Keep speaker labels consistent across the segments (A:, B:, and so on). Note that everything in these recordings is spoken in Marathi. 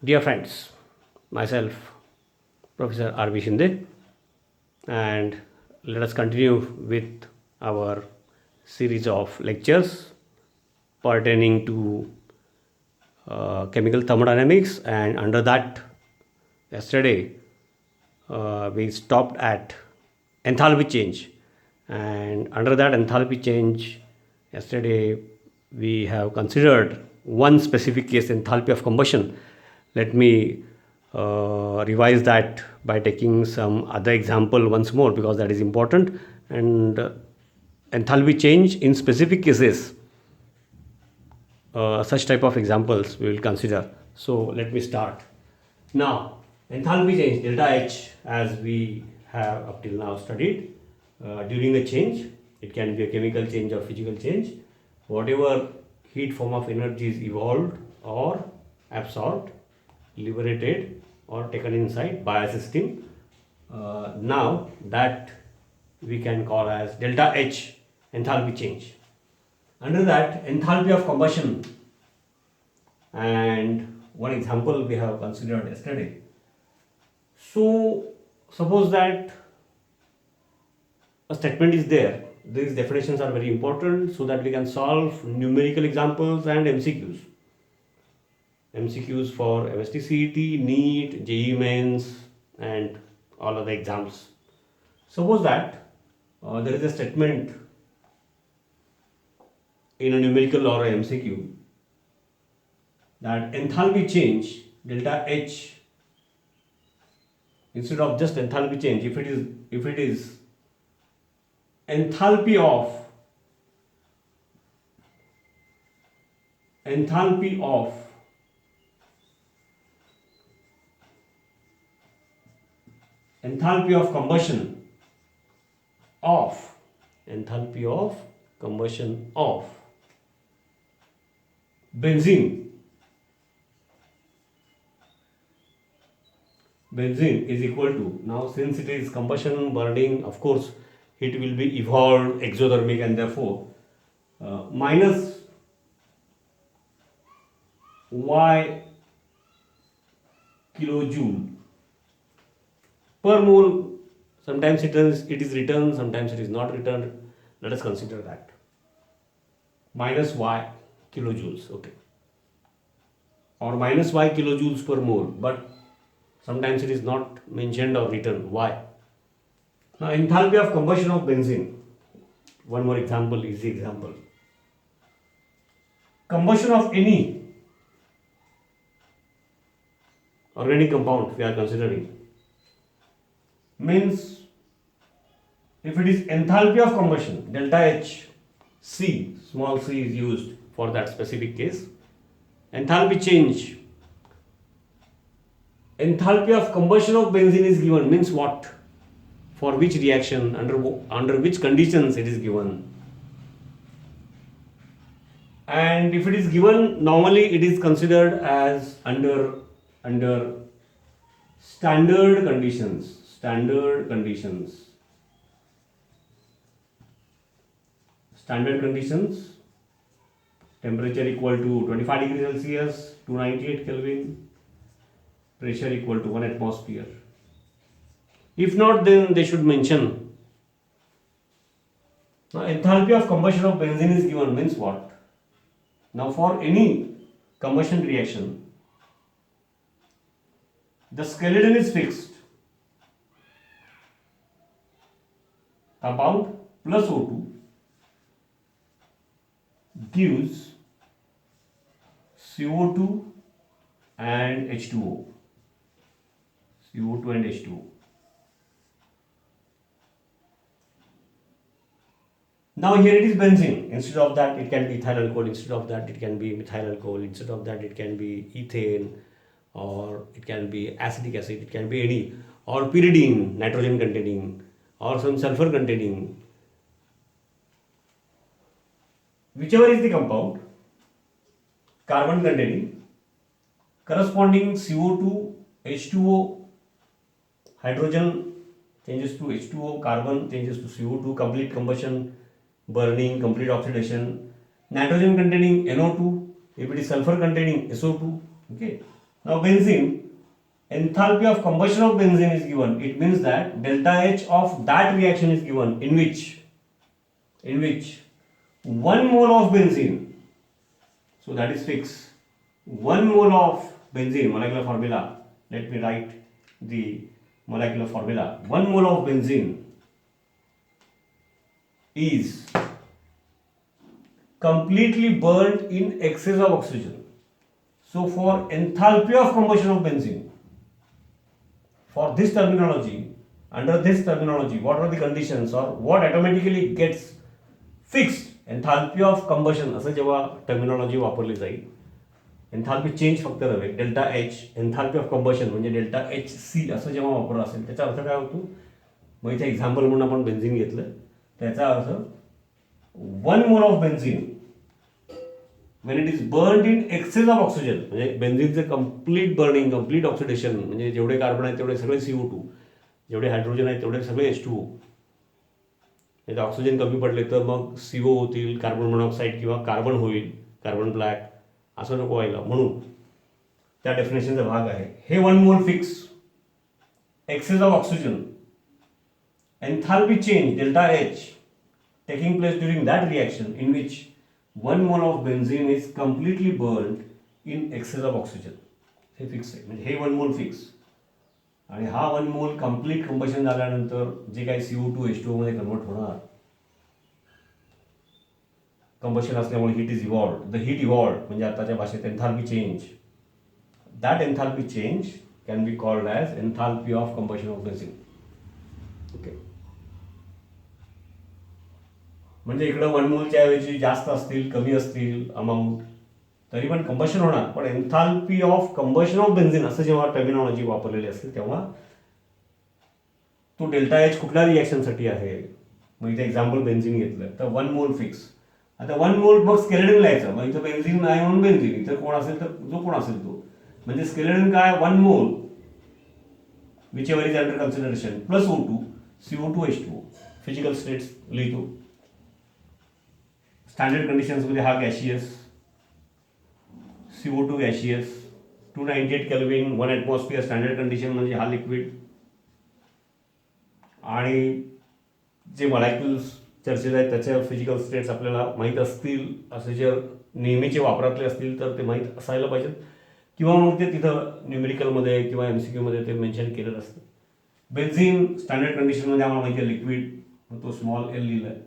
A: Dear friends, myself, Professor R.B. Shinde, and let us continue with our series of lectures pertaining to chemical thermodynamics. And under that, yesterday we stopped at enthalpy change. And under that enthalpy change, yesterday we have considered one specific case, enthalpy of combustion. Let me revise that by taking some other example once more, because that is important. And enthalpy change in specific cases, such type of examples we will consider. So let me start. Now, enthalpy change delta H, as we have up till now studied, during a change, it can be a chemical change or physical change. Whatever heat form of energy is evolved or absorbed, liberated or taken inside by a system, now that we can call as delta H, enthalpy change. Under that, enthalpy of combustion, and one example we have considered yesterday. So, suppose that a statement is there. These definitions are very important so that we can solve numerical examples and MCQs. MCQs for MSTCET, NEET, JEE Mains, and all other exams. Suppose that there is a statement in a numerical or a MCQ that enthalpy change delta H, instead of just enthalpy change, if it is enthalpy of enthalpy of enthalpy of combustion of enthalpy of combustion of benzene is equal to, now since it is combustion burning, of course heat will be evolved exothermic, and therefore minus Y kilojoule per mole. Sometimes it is written, sometimes it is not written. Let us consider that. Minus Y kilojoules, okay, or minus Y kilojoules per mole, but sometimes it is not mentioned or written. Why? Now, enthalpy of combustion of benzene. One more example, easy example. Combustion of any organic compound we are considering means, if it is enthalpy of combustion, delta H, C, small c is used for that specific case. Enthalpy change, enthalpy of combustion of benzene is given, means what? For which reaction, under which conditions it is given. And if it is given, normally it is considered as under standard conditions. Standard conditions, temperature equal to 25 degrees Celsius, 298 Kelvin, pressure equal to 1 atmosphere. If not, then they should mention. Now, enthalpy of combustion of benzene is given, means what? Now, for any combustion reaction, the skeleton is fixed. Compound plus O2 gives CO2 and H2O. CO2 and H2O. Now here it is benzene. Instead of that it can be ethyl alcohol. Instead of that it can be methyl alcohol. Instead of that it can be ethane, or it can be acetic acid. It can be any, or pyridine, nitrogen containing, or some sulfur containing. Whichever is the compound, carbon containing, corresponding CO2, H2O, hydrogen changes to H2O, carbon changes to CO2, complete combustion, burning, complete oxidation, nitrogen containing NO2, if it is sulfur containing SO2, okay. Now benzene, enthalpy of combustion of benzene is given. It means that delta H of that reaction is given in which 1 mole of benzene, so that is fixed, 1 mole of benzene, molecular formula, let me write the molecular formula. 1 mole of benzene is completely burnt in excess of oxygen. So for enthalpy of combustion of benzene, for this terminology, under this terminology, what are the conditions or what automatically gets fixed? Enthalpy of combustion असं जेव्हा टर्मिनॉलॉजी वापरली जाईल, एन्थाल्पी चेंज फक्त नव्हे, delta H, enthalpy of combustion म्हणजे डेल्टा एच सी असं जेव्हा वापरलं असेल त्याचा अर्थ काय होतो? मग इथे एक्झाम्पल म्हणून आपण बेन्झिन घेतलं, त्याचा अर्थ 1 mole of benzene when it is burned in excess of oxygen, म्हणजे बेन्झिनचे कम्प्लीट बर्निंग, कम्प्लीट ऑक्सिडेशन, म्हणजे जेवढे कार्बन आहेत तेवढे सगळे CO2, जेवढे हायड्रोजन आहेत तेवढे सगळे H2O, म्हणजे ऑक्सिजन कमी पडले तर मग CO होतील, कार्बन मोनॉक्साईड किंवा कार्बन होईल, कार्बन ब्लॅक, असं नको व्हायला, म्हणून त्या डेफिनेशनचा भाग आहे. हे 1 mole fix, excess of oxygen, enthalpy change delta H taking place during that reaction in which 1 mole of benzene is completely burned in excess of oxygen. हे फिक्स आहे, म्हणजे हे 1 मोल फिक्स. आणि हा 1 मोल कम्प्लीट कंबशन झाल्यानंतर जे काही CO2 H2O मध्ये कन्वर्ट होणार, कंबशन असल्यामुळे हीट इज इव्हॉल्व्ड, द हीट इव्हॉल्व्ड म्हणजे आताच्या भाषेत enthalpy change, that enthalpy change can be called as enthalpy of combustion of benzene. Okay, म्हणजे इकडं 1 मोलच्या ऐवजी जास्त असतील, कमी असतील अमाऊंट, तरी पण कंबशन होणार, पण enthalpy of combustion of benzene असं जेव्हा टर्मिनॉलॉजी वापरलेली असते तेव्हा तो डेल्टा एच कुठल्या रिॲक्शनसाठी आहे. मग इथे एक्झाम्पल बेन्झिन घेतलं तर 1 मोल फिक्स. आता 1 मोल मग स्केलेटन लिहायचं, मग इथं बेन्झिन आहे म्हणून बेन्झिन, इथं कोण असेल तर जो कोण असेल तो, म्हणजे स्केलेटन काय, 1 मोल which ever is under consideration plus O2 CO2 H2O, physical states लिहितो. स्टँडर्ड कंडिशन्समध्ये हा gaseous, CO2 gaseous, 298 kelvin, 1 atmosphere standard condition म्हणजे हा लिक्विड. आणि जे मॉलिक्युल्स चर्चेत आहेत त्याच्या फिजिकल स्टेट्स आपल्याला माहीत असतील, असे जर नेहमीचे वापरातले असतील तर ते माहीत असायला पाहिजेत, किंवा मग ते तिथं न्यूमेरिकलमध्ये किंवा MCQमध्ये ते मेन्शन केलेलं असतं. बेन्झिन स्टँडर्ड कंडिशनमध्ये आम्हाला माहिती आहे लिक्विड, मग तो स्मॉल एल लिहिलं आहे,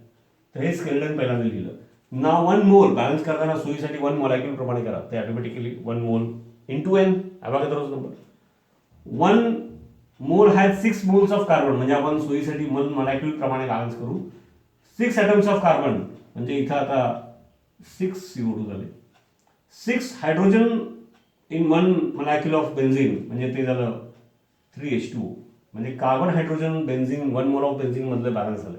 A: तर हे स्केलेटन पहिल्यांदा लिहिलं. ना 1 मोल बॅलन्स करताना सोयीसाठी 1 मॉलिक्यूल प्रमाणे करा, ते automatically 1 mole into N, ॲव्होगाद्रोज number. 1 मोल हॅज 6 मोल्स ऑफ कार्बन, म्हणजे आपण सोयीसाठी 1 मॉलिक्यूल प्रमाणे बॅलन्स करू. 6 ॲटम्स ऑफ कार्बन, म्हणजे इथं आता 6 CO2 झाले, 6 hydrogen in 1 molecule of benzene, म्हणजे ते झालं 3 H2O, म्हणजे carbon hydrogen benzene 1 mole of benzene मधलं बॅलन्स झालं.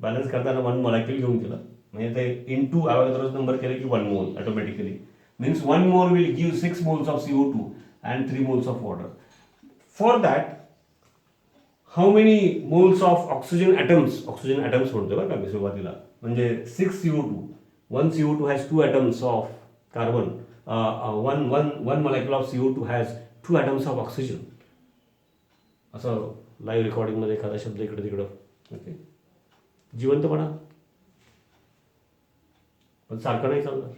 A: बॅलन्स करताना 1 मॉलिक्यूल घेऊन केलं, म्हणजे ते इंटू ॲव्होगाद्रोज नंबर केले की 1 मोल automatically, means 1 mole will give 6 moles of CO2 and 3 moles of water. For that how many moles of oxygen atoms, oxygen atoms म्हणतो बरं का मी सुरुवातीला, म्हणजे 6 CO2, 1 CO2 has 2 atoms of carbon, one molecule of CO2 has 2 atoms of oxygen. असं लाईव्ह रेकॉर्डिंगमध्ये एखादा शब्द इकडं तिकडं, ओके, जिवंतपणा, पण सारखं नाही चालणार.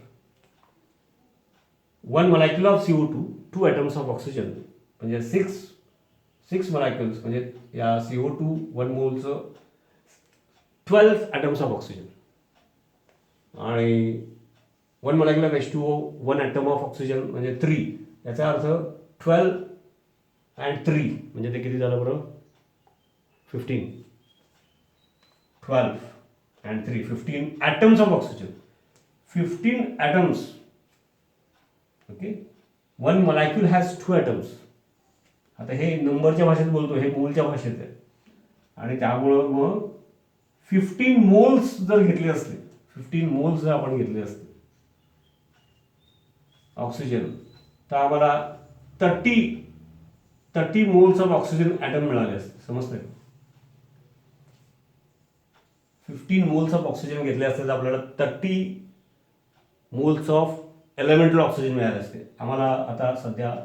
A: 1 molecule of CO2, 2 atoms of oxygen, म्हणजे 6 मॉलिक्युल्स, म्हणजे या CO2 1 मोलचं 12 ॲटम्स ऑफ ऑक्सिजन, आणि 1 molecule of H2O 1 atom of oxygen म्हणजे 3, याचा अर्थ 12 अँड 3 म्हणजे ते किती झालं बरं, 15. 12 and 3 15 atoms of oxygen, 15 atoms. Okay, 1 molecule has 2 atoms. आता हे नंबरच्या भाषेत बोलतो, हे मोलच्या भाषेत आहे, आणि त्यामुळं मग 15 मोल्स जर घेतले असते, 15 मोल्स जर आपण घेतले असते ऑक्सिजन, तर आम्हाला 30 मोल्स ऑफ ऑक्सिजन ॲटम मिळाले असते. समजतंय? 15 मोल्स ऑफ ऑक्सिजन घेतले असते तर आपल्याला 30 मोल्स ऑफ एलिमेंटल ऑक्सिजन मिळाले असते. आम्हाला आता सध्या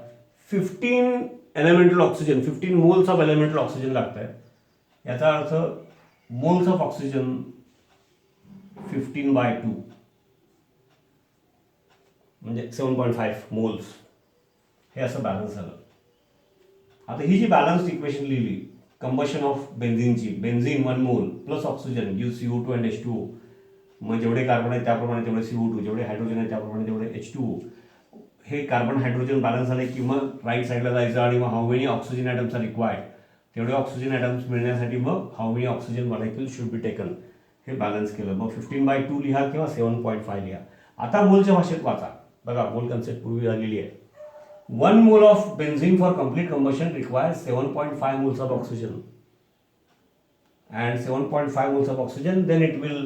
A: 15 elemental oxygen, 15 moles of elemental oxygen लागत आहे. याचा अर्थ मोल्स ऑफ ऑक्सिजन 15/2 म्हणजे 7.5 मोल्स, हे असं बॅलन्स झालं. आता ही जी बॅलन्स्ड इक्वेशन लिहिली कंबशन ऑफ बेन्झिनची, बेन्झिन 1 मोल plus oxygen give CO2 and H2O. मग जेवढे कार्बन आहेत त्याप्रमाणे तेवढे CO2, जेवढे हायड्रोजन आहेत त्याप्रमाणे तेवढे H2O. हे कार्बन हायड्रोजन बॅलन्स झाले की मग राईट साईडला जायचं आणि मग how many oxygen atoms are required, तेवढे ऑक्सिजन ॲटम्स मिळण्यासाठी मग how many oxygen molecule should be taken, हे बॅलन्स केलं. मग 15/2 लिहा किंवा 7.5 लिहा. आता मोलच्या भाषेत वाचा. बघा मोल कन्सेप्ट पूर्वी झालेली आहे. 1 mole of benzene for complete combustion requires 7.5 moles of oxygen, and 7.5 moles of oxygen, then it will,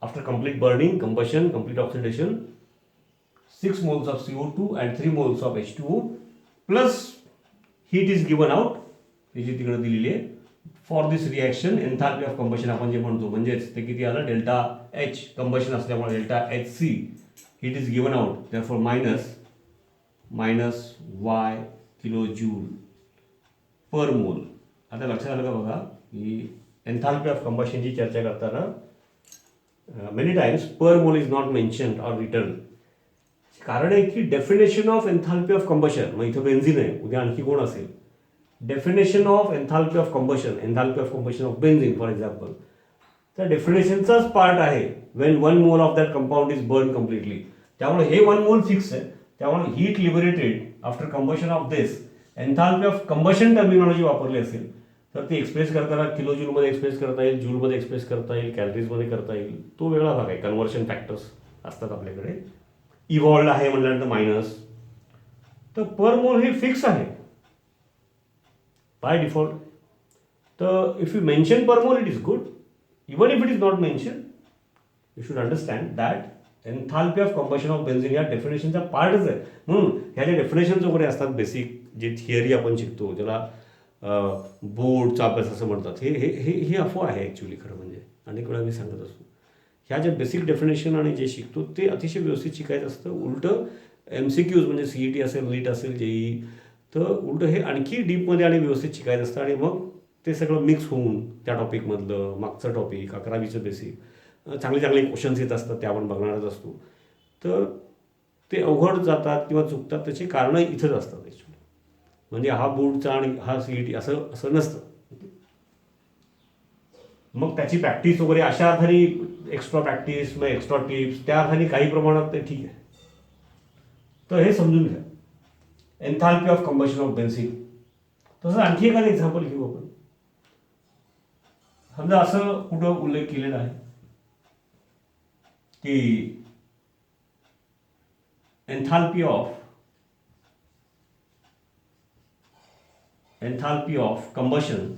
A: after complete burning, combustion, complete oxidation, 6 moles of CO2 and 3 moles of H2O plus heat is given out, ही जी तिकडे दिलेली आहे. For this reaction enthalpy of combustion आपण जे म्हणतो, म्हणजेच ते किती आलं, डेल्टा H कंबशन असल्यामुळे delta HC heat is given out, therefore minus y kilo joule पर मोल. आता लक्षात आलं का बघा की एन्थाल्पी ऑफ कंबशनची चर्चा करताना many times per mole is not mentioned or return. कारण आहे की definition of enthalpy of combustion, मग इथं बेन्झिन आहे, उद्या आणखी कोण असेल, definition of enthalpy of combustion, enthalpy of combustion of benzene for example, त्या डेफिनेशनचाच पार्ट आहे Wien 1 mole of that compound is burn completely. त्यामुळे हे 1 मोल फिक्स आहे. त्यामुळे heat liberated after combustion of this, enthalpy of combustion terminology वापरली असेल तर ती एक्सप्रेस करताना किलो जूलमध्ये एक्सप्रेस करता येईल, जूलमध्ये एक्सप्रेस करता येईल, कॅलरीजमध्ये करता येईल, तो वेगळा भाग आहे. कन्व्हर्शन फॅक्टर्स असतात आपल्याकडे. इव्हॉल्ड आहे म्हटल्यानंतर मायनस. तर पर मोल हे फिक्स आहे बाय डिफॉल्ट. तर इफ यू मेन्शन पर मोल it is good, even if it is not mention you should understand that enthalpy of combustion of benzene या डेफिनेशनचा पार्टच आहे. म्हणून ह्या ज्या डेफिनेशन्स वगैरे असतात बेसिक, जे थिअरी आपण शिकतो ज्याला बोर्डचा अभ्यास असं म्हणतात, हे हे हे ही अफवा आहे ॲक्च्युली खरं म्हणजे. अनेक वेळा मी सांगत असतो ह्या ज्या बेसिक डेफिनेशन आणि जे शिकतो ते अतिशय व्यवस्थित शिकायचं असतं. उलटं MCQs म्हणजे CET असेल, नीट असेल, JEE, तर उलटं हे आणखी डीपमध्ये आणि व्यवस्थित शिकायचं असतं. आणि मग ते सगळं मिक्स होऊन त्या टॉपिकमधलं मागचं टॉपिक 11वीचं बेसिक चांगले चांगले क्वेश्चन्स येत असतात, ते आपण बघणारच असतो. तर ते अवघड जातात किंवा चुकतात त्याची कारणं इथंच असतात ॲक्च्युली. म्हणजे हा बोर्डचा आणि हा CET असं असं नसतं. मग त्याची प्रॅक्टिस वगैरे अशा आधारी, एक्स्ट्रा प्रॅक्टिस मग एक्स्ट्रा टिप्स त्या आधारी काही प्रमाणात ते ठीक आहे. तर हे समजून घ्या enthalpy of combustion of benzene. तसं आणखी एखादं एक्झाम्पल घेऊ आपण. समजा असं कुठं उल्लेख केलेला आहे की enthalpy of combustion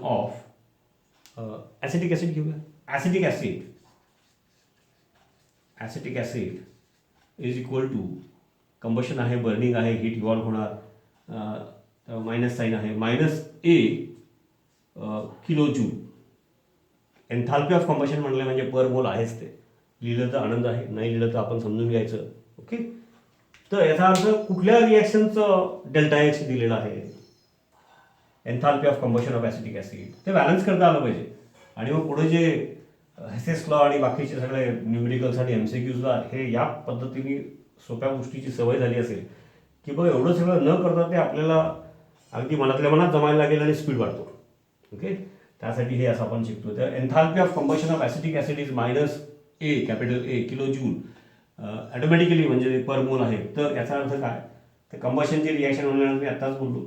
A: of acetic acid घेऊया. Acetic acid is equal to combustion आहे, बर्निंग आहे, हीट इव्हॉल्व होणार, मायनस साईन आहे, -A kilo joule. Enthalpy of combustion म्हणलं म्हणजे पर मोल आहेच. ते लिहिलं तर आनंद आहे, नाही लिहिलं तर आपण समजून घ्यायचं. ओके. तर याचा अर्थ कुठल्या रिॲक्शनचं डेल्टा H दिलेलं आहे, enthalpy of combustion of acetic acid, ते बॅलन्स करता आलं पाहिजे. आणि मग पुढे जे हेसेस लॉ आणि बाकीचे सगळे न्यूमेरिकल्स आणि MCQsला हे या पद्धतीने सोप्या गोष्टीची सवय झाली असेल की बघ एवढं सगळं न करता ते आपल्याला अगदी मनातल्या मनात जमायला लागेल आणि स्पीड वाढतो. ओके. त्यासाठी हे असं आपण शिकतो. तर enthalpy of combustion of acetic acid is -A capital A kilo joule automatically म्हणजे पर मोल आहे. तर याचा अर्थ काय, तर कंबशनची रिॲक्शन होण्यानंतर मी आत्ताच बोललो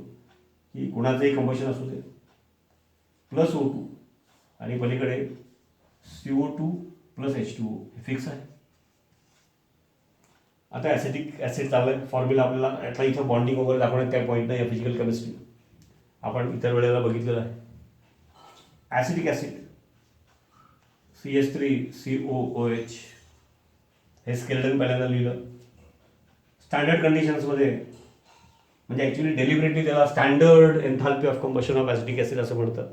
A: की कुणाचंही कंबशन असू दे प्लस O2 आणि पलीकडे CO2 प्लस H2O हे फिक्स आहे. आता ॲसिटिक ॲसिड चाललं फॉर्म्युला आपल्याला आता इथं बॉन्डिंग वगैरे दाखवण्यात काही पॉईंट नाही आहे. फिजिकल केमिस्ट्री आपण इतर वेळेला बघितलेलं आहे. ॲसिटिक ॲसिड CH3COOH हे स्केलेटन पहिल्यांदा लिहिलं स्टँडर्ड कंडिशन्समध्ये. म्हणजे ॲक्च्युली डेलिबरेटली त्याला standard enthalpy of combustion of acetic acid असं म्हणतात.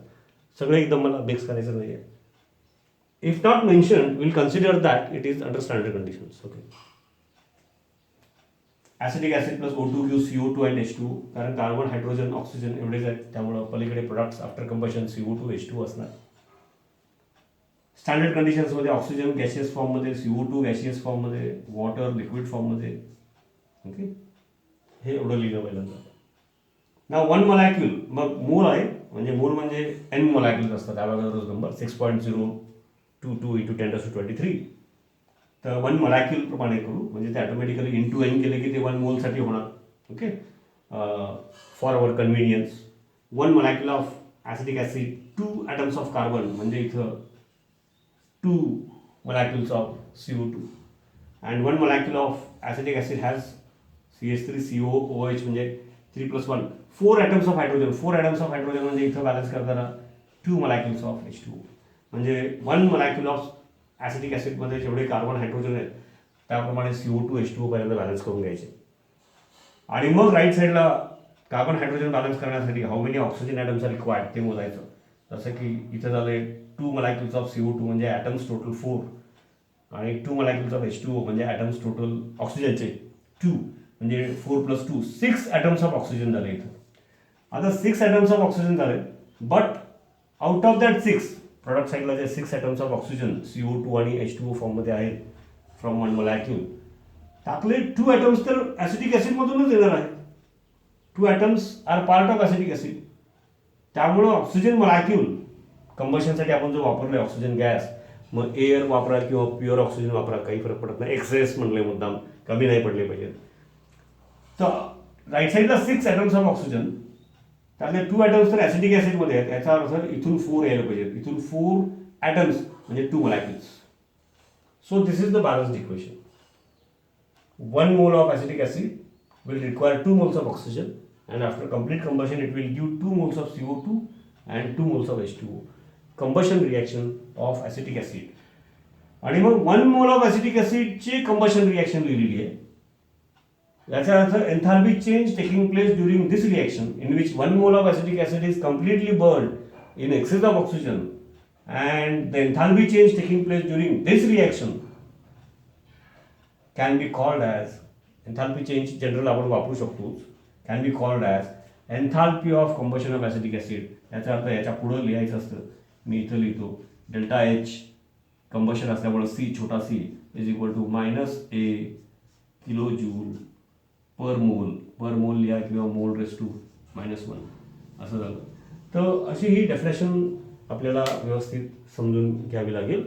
A: सगळं एकदम मला मिक्स करायचं नाही आहे. If not mentioned, we'll consider that it is under standard conditions. Okay. Acetic acid plus O2 gives CO2 and H2, कारण कार्बन हायड्रोजन ऑक्सिजन एवढेच आहेत, त्यामुळं पलीकडे products after combustion CO2 H2 असणार. स्टँडर्ड कंडिशन्समध्ये ऑक्सिजन गॅशियस फॉर्ममध्ये, CO2 गॅशियस फॉर्ममध्ये, वॉटर लिक्विड फॉर्ममध्ये. ओके, हे एवढं लिहिलं पहिल्यांदा. ना 1 मोलॅक्यूल, मग मोल आहे म्हणजे मोल म्हणजे N मोलॅक्यूल्स असतात, ॲव्होगाड्रोज नंबर 6.022 × 10⁻23. तर 1 मोलॅक्यूल प्रमाणे करू म्हणजे ते ऑटोमॅटिकली इंटू N केले की ते 1 मोलसाठी होणार. Okay, for our convenience 1 molecule of acetic acid 2 atoms of carbon म्हणजे इथं 2 molecules of CO2 and 1 molecule of acetic acid has CH3COOH म्हणजे 3+1 4 atoms of hydrogen. 4 atoms of hydrogen म्हणजे इथं बॅलन्स करताना 2 molecules of H2O म्हणजे 1 molecule of acetic acid मध्ये जेवढे कार्बन हायड्रोजन आहेत त्याप्रमाणे CO2 H2O पर्यंत बॅलन्स करून घ्यायचे. आणि मग राईट साईडला कार्बन हायड्रोजन बॅलन्स करण्यासाठी how many oxygen atoms are required ते मोजायचं. जसं की इथं झाले 2 molecules of CO2 म्हणजे ॲटम्स टोटल 4 आणि 2 molecules of H2O म्हणजे ॲटम्स टोटल ऑक्सिजनचे 2 म्हणजे 4 + 2 6 ॲटम्स ऑफ ऑक्सिजन झाले इथं. आता 6 ॲटम्स ऑफ ऑक्सिजन झाले, but out of that 6 product साईडला जे 6 ॲटम्स ऑफ ऑक्सिजन CO2 आणि H2O फॉर्ममध्ये आहेत फ्रॉम 1 molecule, त्यातले 2 ॲटम्स तर ॲसिटिक ॲसिडमधूनच येणार आहेत. 2 atoms are part of acetic acid. त्यामुळं ऑक्सिजन मोलॅक्यूल कंबशनसाठी आपण जो वापरलो आहे ऑक्सिजन गॅस, मग एअर वापरा किंवा प्युअर ऑक्सिजन वापरा काही फरक पडत नाही. एक्सेस म्हणले मुद्दाम, कमी नाही पडले पाहिजे. तर राईट साईडला 6 ॲटम्स ऑफ ऑक्सिजन, त्यातले 2 ॲटम्स तर ॲसिटिक ॲसिडमध्ये आहेत. याचा अर्थ इथून 4 यायला पाहिजेत. इथून 4 ॲटम्स म्हणजे 2 molecules. So this is the balanced equation. 1 mole of acetic acid will require 2 moles of oxygen and after complete combustion it will give 2 moles of CO2 and 2 moles of H2O. Combustion reaction of acetic acid. आणि मग 1 mole of acetic acid ची combustion reaction लिहिलेली आहे. याचा अर्थ enthalpy change taking place during this reaction in which 1 mole of acetic acid is completely burned in excess of oxygen and the enthalpy change taking place during this reaction can be called as enthalpy change. General आपण वापरू शकतो, can be called as enthalpy of combustion of acetic acid. याचा अर्थ याच्या पुढं लिहायचं असतं, मी इथं लिहितो ΔH कंबशन असल्यामुळे C छोटा c is equal to -A kilojoule per mole लिहा किंवा मोल रेस टू -1 असं झालं. तर अशी ही डेफिनेशन आपल्याला व्यवस्थित समजून घ्यावी लागेल.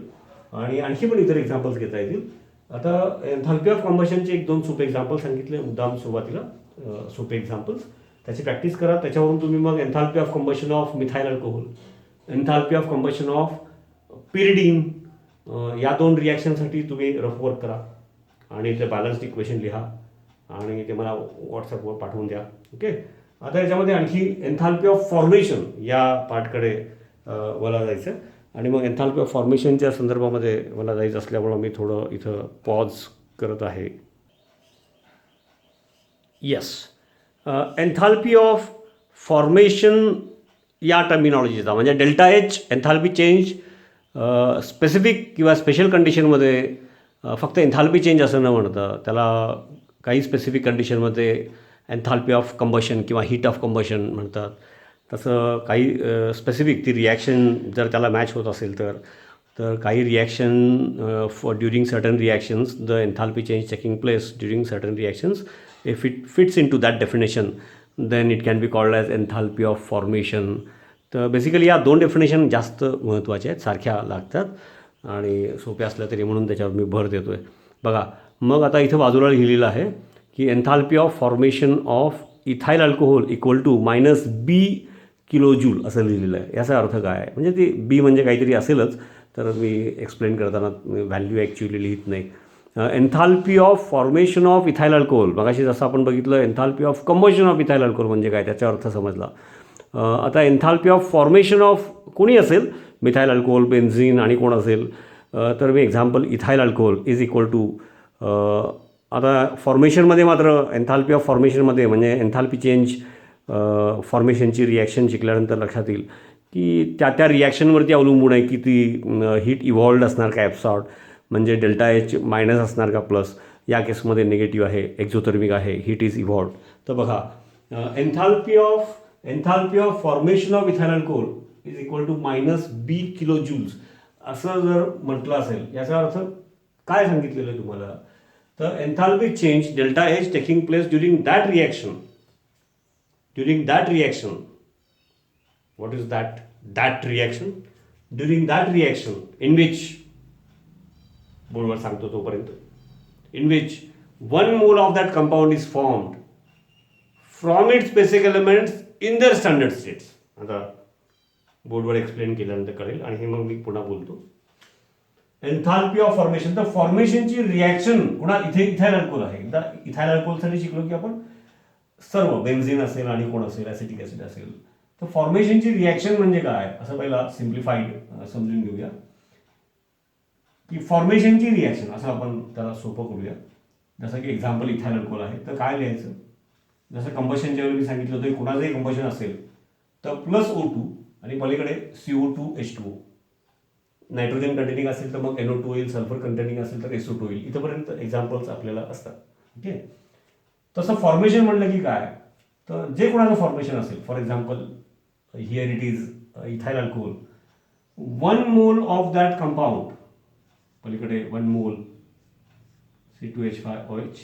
A: आणि आणखी पण इतर एक्झाम्पल्स घेता येतील. आता एन्थाल्पी ऑफ कॉम्बशनचे 1-2 सोपे एक्झाम्पल सांगितले मुद्दाम सुरुवातीला, सोपे एक्झाम्पल्स त्याची प्रॅक्टिस करा. त्याच्यावरून तुम्ही मग enthalpy of combustion of methyl alcohol, enthalpy of combustion of pyridine, या 2 रिॲक्शनसाठी तुम्ही रफ वर्क करा आणि ते बॅलन्स्ड इक्वेशन लिहा आणि ते मला व्हॉट्सअपवर पाठवून द्या. ओके, आता याच्यामध्ये आणखी एन्थाल्पी ऑफ फॉर्मेशन या पार्टकडे मला जायचं आणि मग एन्थाल्पी ऑफ फॉर्मेशनच्या संदर्भामध्ये मला जायचं असल्यामुळं मी थोडं इथं पॉज करत आहे. येस, एन्थाल्पी ऑफ फॉर्मेशन या टर्मिनॉलॉजीचा म्हणजे ΔH एन्थाल्पी चेंज स्पेसिफिक किंवा स्पेशल कंडिशनमध्ये फक्त एन्थाल्पी चेंज असं न म्हणतं, त्याला काही स्पेसिफिक कंडिशनमध्ये एन्थाल्पी ऑफ कंबशन किंवा हीट ऑफ कंबशन म्हणतात. तसं काही स्पेसिफिक ती रिॲक्शन जर त्याला मॅच होत असेल तर काही reaction for during certain reactions the enthalpy change taking place during certain reactions if it fits into that definition then it can be called as enthalpy of formation. तर बेसिकली या 2 डेफिनेशन जास्त महत्त्वाच्या आहेत, सारख्या लागतात आणि सोप्या असल्या तरी म्हणून त्याच्यावर मी भर देतो आहे. बघा, मग आता इथं बाजूला लिहिलेलं आहे की enthalpy of formation of ethyl alcohol equal to -B kilojoule असं लिहिलेलं आहे. याचा अर्थ काय आहे, म्हणजे ती B म्हणजे काहीतरी असेलच, तर मी एक्सप्लेन करताना व्हॅल्यू ॲक्च्युअली लिहित नाही. Enthalpy of formation of ethyl alcohol, मगाशी जसं आपण बघितलं enthalpy of combustion of ethyl alcohol म्हणजे काय, त्याचा अर्थ समजला. आता एन्थाल्पी ऑफ फॉर्मेशन ऑफ कोणी असेल, मिथाइल अल्कोहोल, बेन्झीन आणि कोण असेल, तर मी example ethyl alcohol is equal to, आता फॉर्मेशनमध्ये मात्र एन्थाल्पी ऑफ फॉर्मेशनमध्ये म्हणजे एन्थाल्पी चेंज फॉर्मेशनची रिॲक्शन शिकल्यानंतर लक्षात येईल की त्या रिॲक्शनवरती अवलंबून आहे की ती हीट इव्हॉल्ड असणार का ॲब्सॉर्ब, म्हणजे डेल्टा एच मायनस असणार का प्लस. या केसमध्ये निगेटिव्ह आहे, एक्झोथर्मिक आहे, हीट इज इव्हॉल्ड. तर बघा enthalpy of formation of ethyl alcohol is equal to -B kilo joules असं जर म्हटलं असेल, याचा अर्थ काय सांगितलेलं आहे तुम्हाला, तर enthalpic change delta H taking place during that reaction. What is that reaction? During that reaction, in which बोर्डवर सांगतो तोपर्यंत, in which 1 mole of that compound is formed from its basic elements in their standard states. आता बोर्डवर एक्सप्लेन केल्यानंतर कळेल आणि हे मग मी पुन्हा बोलतो. एन्थाल्पी ऑफ फॉर्मेशन, तर फॉर्मेशनची रिॲक्शन पुन्हा इथे इथाइल अल्कोहोल आहे. एकदा इथाइल अल्कोहोलसाठी शिकलो की आपण सर्व बेन्झिन असेल आणि कोण असेल, ॲसिटिक ॲसिड असेल. तर फॉर्मेशनची रिॲक्शन म्हणजे काय असं पहिला सिम्प्लिफाईड समजून घेऊया की फॉर्मेशनची रिॲक्शन असं आपण त्याला सोपं करूया. जसं की एक्झाम्पल इथाइल अल्कोहोल आहे, तर काय लिहायचं, जसं कंबशनच्या वेळी मी सांगितलं होतं कोणाचंही कंबशन असेल तर +O2 आणि पलीकडे CO2H2O. नायट्रोजन कंटेनिंग असेल तर मग NO2 होईल, सल्फर कंटेनिंग असेल तर SO2 होईल. इथंपर्यंत एक्झाम्पल्स आपल्याला असतात. ओके, तसं फॉर्मेशन म्हणलं की काय, तर जे कोणाचं फॉर्मेशन असेल, for example here it is ethyl alcohol, 1 mole of that compound, पलीकडे 1 मोल C2H5OH,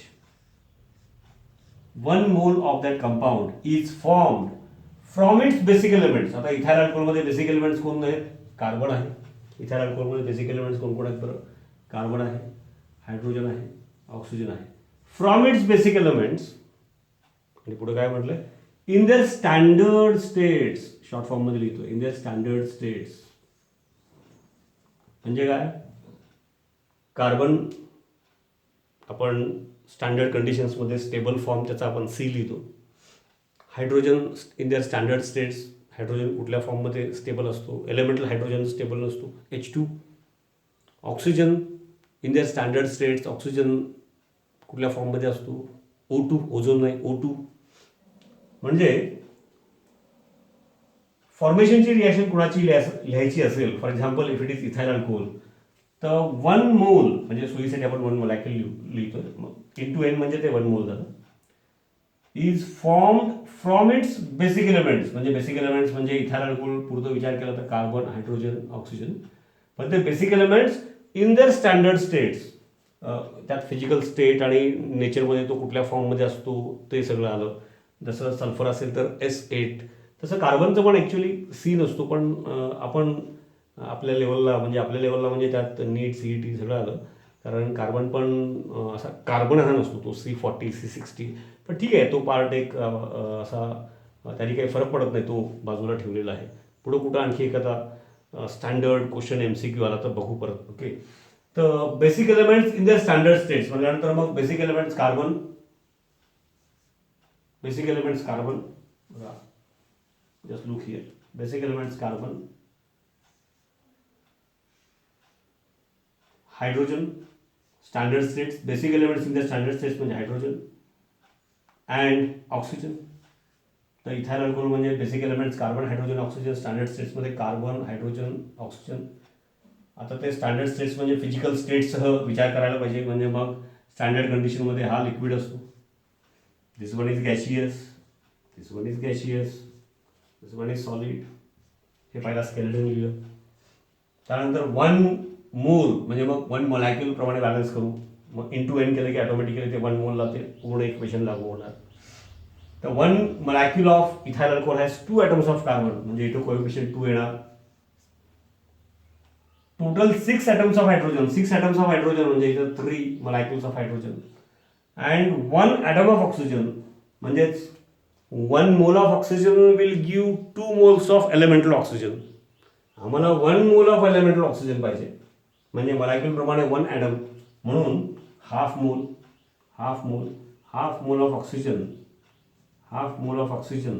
A: 1 mole of that compound is formed from its basic elements. आता इथाइल अल्कोहोलमध्ये बेसिक एलिमेंट्स कोण आहेत, कार्बन आहे. इथाइल अल्कोहोलमध्ये बेसिक एलिमेंट्स कोण आहेत बरं, कार्बन आहे, हायड्रोजन आहे, ऑक्सिजन आहे. फ्रॉम इट्स बेसिक एलिमेंट्स, आणि पुढे काय म्हटलंय, in their standard states, short फॉर्ममध्ये लिहितो, इन देअर स्टँडर्ड स्टेट्स. म्हणजे काय, कार्बन आपण स्टँडर्ड कंडिशन्समध्ये स्टेबल फॉर्म त्याचा आपण C लिहितो. Hydrogen in their standard states, hydrogen कुठल्या फॉर्ममध्ये स्टेबल असतो, एलिमेंटल हायड्रोजन स्टेबल नसतो, H2. Oxygen in their standard states, oxygen कुठल्या फॉर्ममध्ये असतो, O2, ओझोन नाही, O2. म्हणजे फॉर्मेशनची रिॲक्शन कुणाची लिहायची असेल, for example if it is ethyl alcohol, तर 1 मोल म्हणजे सोयीसाठी आपण 1 मोलॅक्युल लिहितोय, मग इंटू N म्हणजे ते 1 मोल झालं, is formed from its basic elements. म्हणजे बेसिक एलिमेंट्स म्हणजे इथाइल अल्कोहोल पुरतो विचार केला तर कार्बन, हायड्रोजन, ऑक्सिजन. पण ते basic elements in their standard states, त्यात फिजिकल स्टेट आणि नेचरमध्ये तो कुठल्या फॉर्ममध्ये असतो ते सगळं आलं. जसं सल्फर असेल तर S8, तसं कार्बनचं पण ॲक्च्युली C नसतो, पण आपण आपल्या लेवलला म्हणजे त्यात नीट CET सगळं आलं, कारण कार्बन पण असा कार्बन हा नसतो, तो C40, C60. पण ठीक आहे, तो पार्ट एक असा त्याने काही फरक पडत नाही, तो बाजूला ठेवलेला आहे. पुढं कुठं आणखी एखादा स्टँडर्ड क्वेश्चन MCQ आला तर बघू परत. ओके, तर basic elements in the standard states म्हटल्यानंतर मग basic elements carbon, just look here, basic elements carbon, hydrogen, standard states, basic elements in the standard states म्हणजे हायड्रोजन अँड ऑक्सिजन. तर इथाइल अल्कोहोल म्हणजे basic elements carbon, hydrogen, oxygen. Standard स्टेट्समध्ये कार्बन, हायड्रोजन, ऑक्सिजन. आता ते स्टँडर्ड स्टेट्स म्हणजे फिजिकल स्टेट्ससह विचार करायला पाहिजे, म्हणजे मग स्टँडर्ड कंडिशनमध्ये हा लिक्विड असतो, this one is gaseous, this one is gaseous, this one is solid. हे पहिला स्केलेटन लिहिलं. त्यानंतर 1 मोल म्हणजे मग 1 मोलॅक्युल प्रमाणे बॅलन्स करू, मग इंटू N केलं की ऑटोमॅटिकली ते 1 मोलला ते पूर्ण इक्वेशन लागू होणार. तर 1 molecule of ethyl alcohol has 2 atoms of carbon, म्हणजे इथं कोएफिशियंट 2 येणार. Total 6 atoms of hydrogen, 6 atoms of hydrogen म्हणजे इथं 3 molecules of hydrogen and 1 atom of oxygen. म्हणजेच 1 mole of oxygen will give 2 moles of elemental oxygen. आम्हाला 1 मोल ऑफ एलिमेंटल ऑक्सिजन पाहिजे, म्हणजे मोलॅक्युल प्रमाणे 1 ॲटम, म्हणून half mole of oxygen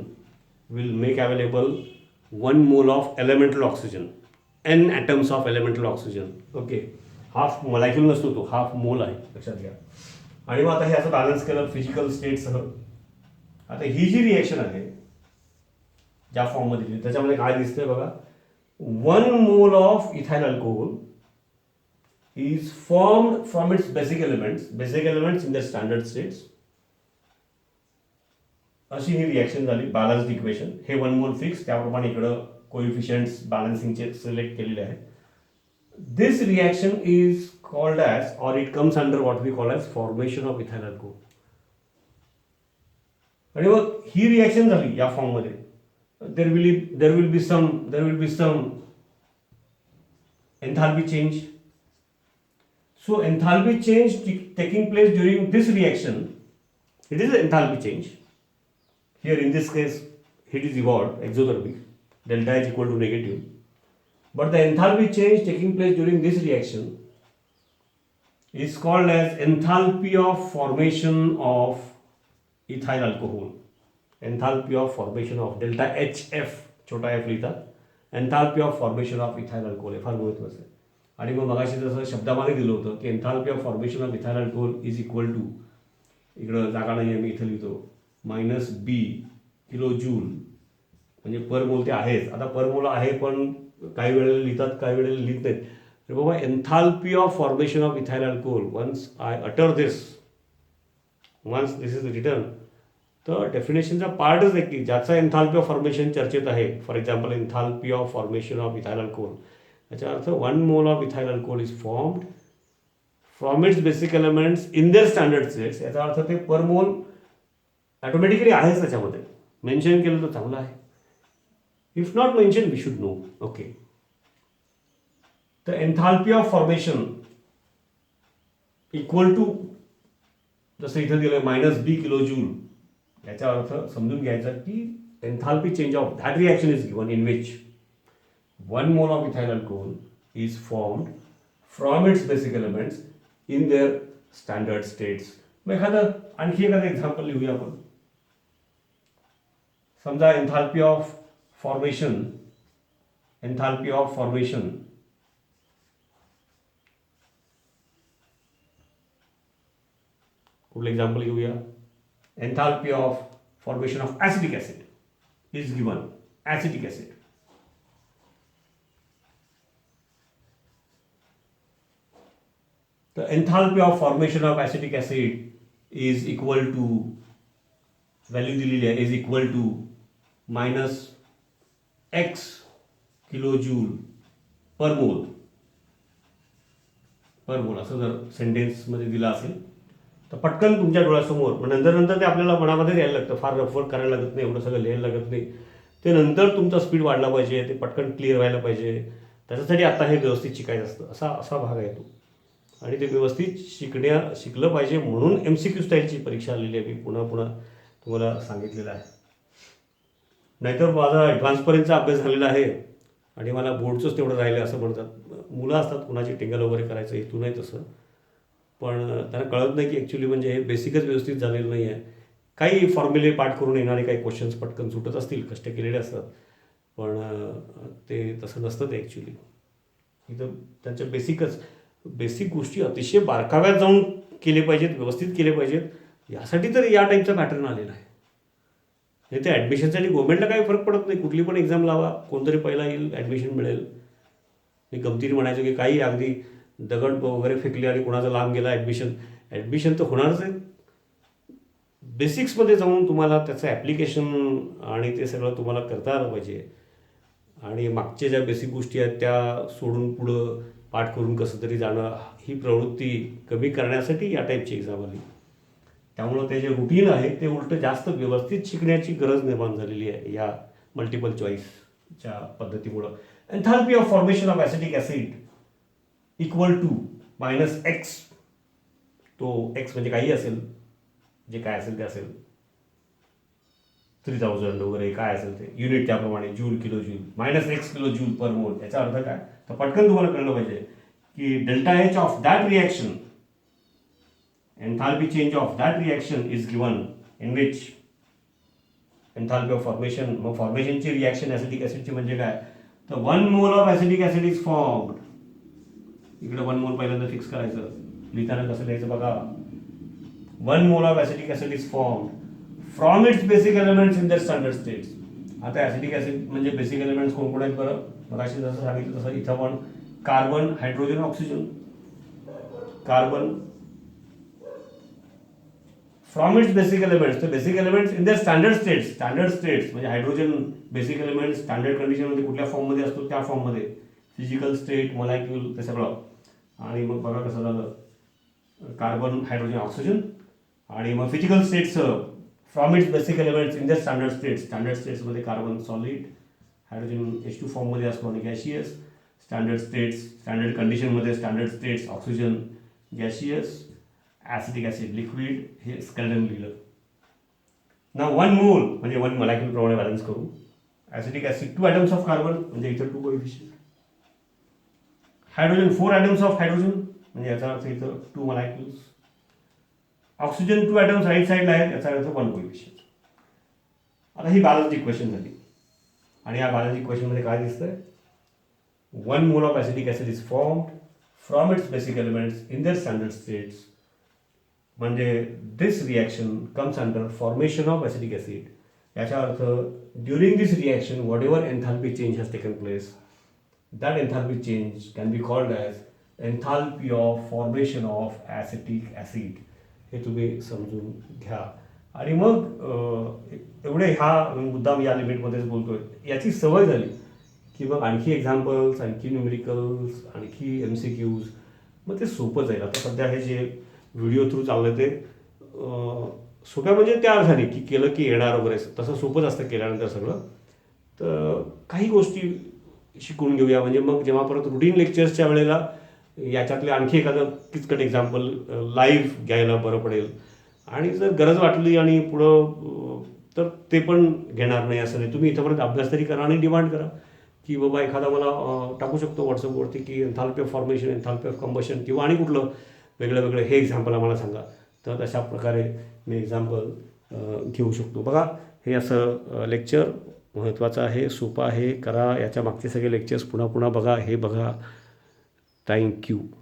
A: will make available 1 mole of elemental oxygen, n atoms of elemental oxygen. Okay, half molecule नसतो तो, हाफ मोल आहे, लक्षात घ्या. आणि मग आता हे असं बॅलन्स केलं फिजिकल स्टेटसह. आता ही जी रिॲक्शन आहे, ज्या फॉर्ममध्ये दिली त्याच्यामध्ये काय दिसतंय बघा, 1 mole of ethyl alcohol is formed from its basic elements in their standard states. अशी ही रिॲक्शन झाली, बॅलन्स्ड इक्वेशन. हे 1 मोल फिक्स, त्याप्रमाणे इकडं कोएफिशियंट्स बॅलन्सिंगचे सिलेक्ट केलेले आहेत. This reaction is called as, or it comes under what we call as formation of ethyl alcohol. आणि मग ही रिॲक्शन झाली या फॉर्ममध्ये, there will be some enthalpy change. So enthalpy change taking place during this reaction, it is an enthalpy change. Here in this case, heat is evolved, exothermic, delta is equal to negative. But the enthalpy change taking place during this reaction is called as enthalpy of formation of ethyl alcohol. Enthalpy of formation of delta HF, छोटा f लिहितात. Enthalpy of formation of ethyl alcohol हे फार महत्त्वाचं आहे. आणि मग मगाशी जसं शब्दामध्ये दिलं होतं की enthalpy of formation of ethyl alcohol is equal to, इकडं जागा नाही आहे मी इथं लिहितो, -B किलो जूल, म्हणजे पर मोल ते आहेच. आता पर मोल आहे पण काही वेळेला लिहितात, काही वेळेला लिहित नाहीत. तर बाबा enthalpy of formation of ethyl alcohol, once I utter this, once this is written, तर डेफिनेशनचा पार्टच आहे की ज्याचा एन्थाल्पी ऑफ फॉर्मेशन चर्चेत आहे. For example enthalpy of formation of ethyl alcohol, याचा अर्थ 1 mole of ethyl alcohol is formed from its basic elements in their standard states. याचा अर्थ ते पर मोल ऑटोमॅटिकली आहेच त्याच्यामध्ये. मेन्शन केलं तर चांगलं आहे, if not mention we should know. Okay, तर enthalpy of formation equal to, जसं इथं दिलं -B किलो जूल, याचा अर्थ समजून घ्यायचा की enthalpy change of that reaction is given in which 1 mole of ethyl alcohol is formed from its basic elements in their standard states. मग आणखी एखादं एक्झाम्पल लिहूया आपण. समजा एन्थाल्पी ऑफ फॉर्मेशन कुठलं एक्झाम्पल घेऊया. Enthalpy of formation of acetic acid is given, acetic acid. The enthalpy of formation of acetic acid is equal to, value दिलेली आहे, is equal to -X kilojoule per mole. असं जर सेंटेन्समध्ये दिलं असेल तर पटकन तुमच्या डोळ्यासमोर, मग नंतर ते आपल्याला मनामध्ये यायला लागतं. फार रफवर्क करायला लागत नाही, एवढं सगळं लिहायला लागत नाही. ते नंतर तुमचा स्पीड वाढला पाहिजे, ते पटकन क्लिअर व्हायला पाहिजे. त्याच्यासाठी आता हे व्यवस्थित शिकायचं असतं. असा भाग आहे तो. आणि ते व्यवस्थित शिकलं पाहिजे म्हणून MCQ स्टाईलची परीक्षा आलेली आहे. मी पुन्हा तुम्हाला सांगितलेलं आहे. नाहीतर माझा ॲडव्हान्सपर्यंतचा अभ्यास झालेला आहे आणि मला बोर्डचंच तेवढं राहिलं असं म्हणतात. मुलं असतात कुणाची टिंगल वगैरे करायचं, हेतू नाही तसं, पण त्यांना कळत नाही की ॲक्च्युली म्हणजे हे बेसिकच व्यवस्थित झालेलं नाही आहे. काही फॉर्म्युले पाठ करून येणारे काही क्वेश्चन्स पटकन सुटत असतील, कष्ट केलेले असतात, पण ते तसं नसतं. ते ॲक्च्युली इथं त्यांच्या बेसिक गोष्टी अतिशय बारकाव्यात जाऊन केले पाहिजेत, व्यवस्थित केले पाहिजेत. यासाठी तर या टाईपचा पॅटर्न आलेला आहे. नाही ते ॲडमिशनसाठी गव्हर्नमेंटला काही फरक पडत नाही. कुठली पण एक्झाम लावा, कोणतरी पहिला येईल, ॲडमिशन मिळेल. मी गमतीने म्हणायचं की काही अगदी दगड वगैरे फेकले आणि कोणाचा लांब गेला ॲडमिशन तर होणारच आहे. बेसिक्समध्ये जाऊन तुम्हाला त्याचं ॲप्लिकेशन आणि ते सगळं तुम्हाला करता आलं पाहिजे. आणि मागच्या ज्या बेसिक गोष्टी आहेत त्या सोडून पुढं पाठ करून कसं तरी जाणं, ही प्रवृत्ती कमी करण्यासाठी या टाईपची एक्झाम आली. त्यामुळं ते जे रुटीन आहे ते उलटं जास्त व्यवस्थित शिकण्याची गरज निर्माण झालेली आहे या मल्टिपल चॉईसच्या पद्धतीमुळं. Enthalpy of formation of acetic acid equal to -X, तो X म्हणजे काही असेल, जे काय असेल ते असेल, 3000 वगैरे काय असेल ते युनिट, त्याप्रमाणे joule kilo joule, -X kilo joule पर मोल. याचा अर्थ काय, तर पटकन तुम्हाला कळलं पाहिजे की delta H of that reaction, enthalpy change of that reaction is given in which enthalpy of formation. मग फॉर्मेशनची रिॲक्शन ॲसिटिक ॲसिडची म्हणजे काय, तर 1 mole of acetic acid is formed. इकडे 1 मोल पहिल्यांदा फिक्स करायचं, लिहिताना कसं लिहायचं बघा. 1 mole of acetic acid is formed from its basic elements in their standard states. आता ॲसिटिक ॲसिड म्हणजे बेसिक एलिमेंट्स कोण कोण आहेत बरं, मगाशी जसं सांगितलं तसं इथं पण carbon, hydrogen, oxygen. Carbon from its basic elements, तर basic elements in the standard states म्हणजे हायड्रोजन बेसिक एलिमेंट्स स्टँडर्ड कंडिशनमध्ये कुठल्या फॉर्ममध्ये असतो त्या फॉर्ममध्ये, फिजिकल स्टेट, मॉलिक्यूल, ते सगळं. आणि मग बघा कसं झालं, कार्बन, हायड्रोजन, ऑक्सिजन. आणि मग physical states from its basic elements in the standard स्टेट्समध्ये कार्बन सॉलिड, हायड्रोजन H2 फॉर्ममध्ये असतो आणि गॅशियस. स्टँडर्ड कंडिशनमध्ये standard states oxygen gaseous, acetic acid liquid, हे स्केलेटन लिहिलं. ना 1 मोल म्हणजे 1 मॉलिक्यूल प्रमाणे बॅलन्स करू. Acetic acid 2 atoms of carbon म्हणजे इथं 2 coefficient. Hydrogen 4 atoms of hydrogen म्हणजे याचा अर्थ इथं 2 मॉलिक्युल्स. ऑक्सिजन 2 ॲटम्स राईट साईडला आहेत, याचा अर्थ 1 कोएफिशियंट. आता ही बॅलन्स्ड इक्वेशन झाली. आणि या बॅलन्स्ड इक्वेशनमध्ये काय दिसतंय, 1 mole of acetic acid is formed from its basic elements in their standard states. म्हणजे this reaction comes under formation of acetic acid. याचा अर्थ during this reaction whatever enthalpy change has taken place, that enthalpy change can be called as enthalpy of formation of acetic acid. हे तुम्ही समजून घ्या. आणि मग एवढे हा मुद्दाम या लिमिटमध्येच बोलतोय, याची सवय झाली की मग आणखी एक्झाम्पल्स, आणखी न्यूमेरिकल्स, आणखी MCQs, मग ते सोपं जाईल. आता सध्या हे जे व्हिडिओ थ्रू चाललं ते सोप्या म्हणजे त्या अर्थाने की केलं की येणार वगैरे, तसं सोपंच असतं केल्यानंतर सगळं. तर काही गोष्टी शिकून घेऊया, म्हणजे मग जेव्हा परत रुटीन लेक्चर्सच्या वेळेला याच्यातले आणखी एखादं किचकट एक्झाम्पल लाईव्ह घ्यायला बरं पडेल. आणि जर गरज वाटली आणि पुढं तर ते पण घेणार नाही असं नाही. तुम्ही इथंपर्यंत अभ्यास तरी करा आणि डिमांड करा की बाबा एखादा मला टाकू शकतो व्हॉट्सअपवरती की enthalpy of formation, enthalpy of combustion किंवा आणि कुठलं वेगळं हे एक्झाम्पल आम्हाला सांगा. तर तशा प्रकारे मी एक्झाम्पल घेऊ शकतो. बघा हे असं लेक्चर महत्त्वाचं आहे, सोपं आहे, करा. याच्या मागचे सगळे लेक्चर्स पुन्हा पुन्हा बघा, हे बघा. थँक्यू.